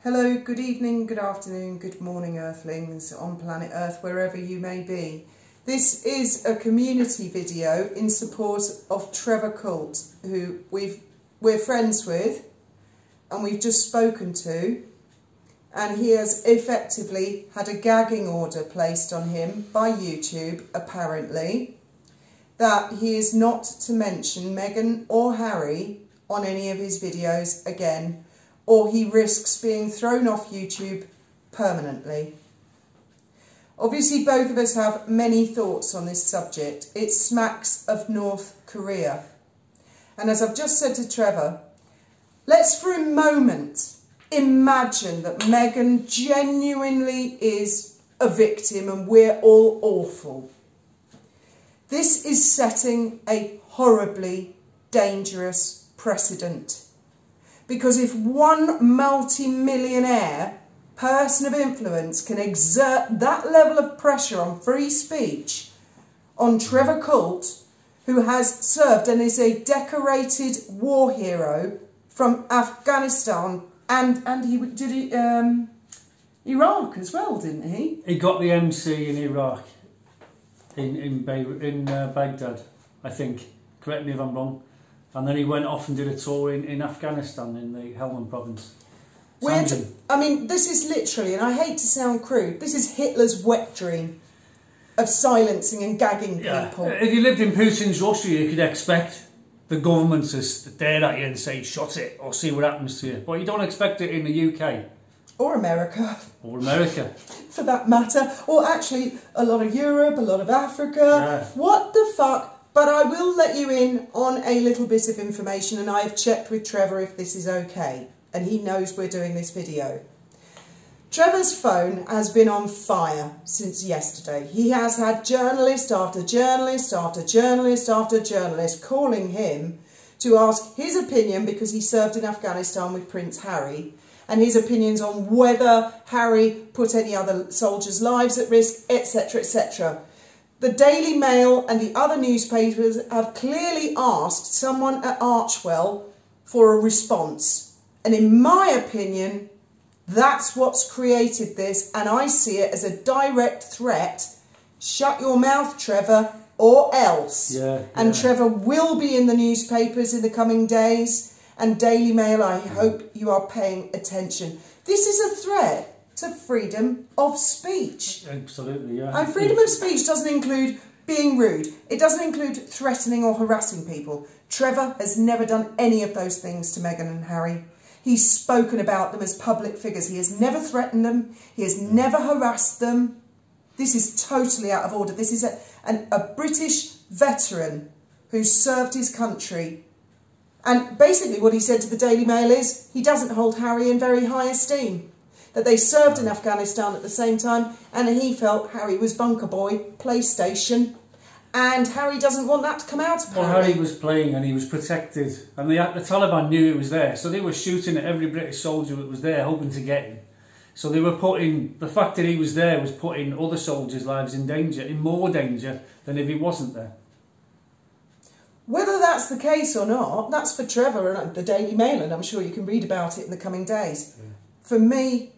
Hello, good evening, good afternoon, good morning, Earthlings on planet Earth, wherever you may be. This is a community video in support of Trevor Coult, who we're friends with and we've just spoken to, and he has effectively had a gagging order placed on him by YouTube, apparently, that he is not to mention Meghan or Harry on any of his videos again, or he risks being thrown off YouTube permanently. Obviously, both of us have many thoughts on this subject. It smacks of North Korea. And as I've just said to Trevor, let's for a moment imagine that Meghan genuinely is a victim and we're all awful. This is setting a horribly dangerous precedent. Because if one multi-millionaire person of influence can exert that level of pressure on free speech on Trevor Coult, who has served and is a decorated war hero from Afghanistan, and he did Iraq as well, didn't he? He got the MC in Iraq, in Baghdad, I think. Correct me if I'm wrong. And then he went off and did a tour in Afghanistan, in the Helmand province. I mean, this is literally, and I hate to sound crude, this is Hitler's wet dream of silencing and gagging people. If you lived in Putin's Russia, you could expect the government to stare at you and say, shut it, or see what happens to you. But you don't expect it in the UK. Or America. Or America. For that matter. Or actually, a lot of Europe, a lot of Africa. Yeah. What the fuck? But I will let you in on a little bit of information, and I have checked with Trevor if this is okay, and he knows we're doing this video. Trevor's phone has been on fire since yesterday. He has had journalist after journalist after journalist after journalist calling him to ask his opinion, because he served in Afghanistan with Prince Harry, and his opinions on whether Harry put any other soldiers' lives at risk, etc., etc. The Daily Mail and the other newspapers have clearly asked someone at Archwell for a response. And in my opinion, that's what's created this. And I see it as a direct threat. Shut your mouth, Trevor, or else. And Trevor will be in the newspapers in the coming days. And Daily Mail, I hope you are paying attention. This is a threat to freedom of speech. Absolutely, yeah. And freedom of speech doesn't include being rude. It doesn't include threatening or harassing people. Trevor has never done any of those things to Meghan and Harry. He's spoken about them as public figures. He has never threatened them. He has never harassed them. This is totally out of order. This is a British veteran who served his country. And basically what he said to the Daily Mail is he doesn't hold Harry in very high esteem. That they served in Afghanistan at the same time, and he felt Harry was bunker boy, PlayStation, and Harry doesn't want that to come out apparently. Well, Harry was playing and he was protected, and the Taliban knew he was there, so they were shooting at every British soldier that was there, hoping to get him. So they were putting, the fact that he was there was putting other soldiers' lives in danger, in more danger than if he wasn't there. Whether that's the case or not, that's for Trevor and the Daily Mail, and I'm sure you can read about it in the coming days. Yeah. For me,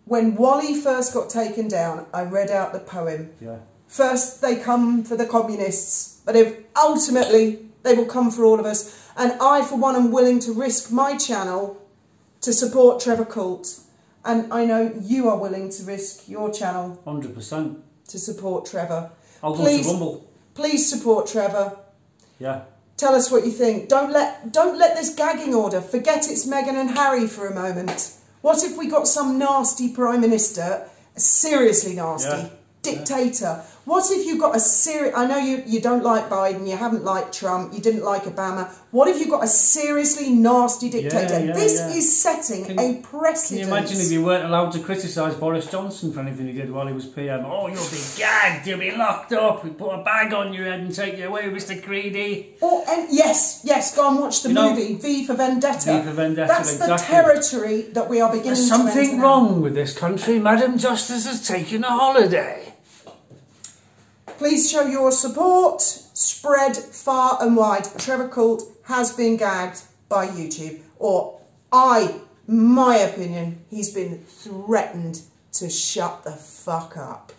when Wally first got taken down, I read out the poem. Yeah. First they come for the communists, but if ultimately they will come for all of us. And I, for one, am willing to risk my channel to support Trevor Coult. And I know you are willing to risk your channel 100% to support Trevor. I'll go to Rumble. Please support Trevor. Yeah. Tell us what you think. Don't let this gagging order. Forget it's Meghan and Harry for a moment. What if we got some nasty Prime Minister, a seriously nasty dictator? What if you got a serious... I know you don't like Biden, you haven't liked Trump, you didn't like Obama. What if you got a seriously nasty dictator? This is setting a precedent. Can you imagine if you weren't allowed to criticise Boris Johnson for anything he did while he was PM? Oh, you'll be gagged, you'll be locked up, we put a bag on your head and take you away, Mr. Creedy. Yes, go and watch the movie, V for Vendetta. V for Vendetta, That's the territory that we are beginning to enter. There's something wrong with this country. Madam Justice has taken a holiday. Please show your support. Spread far and wide. Trevor Coult has been gagged by YouTube, or I my opinion, he's been threatened to shut the fuck up.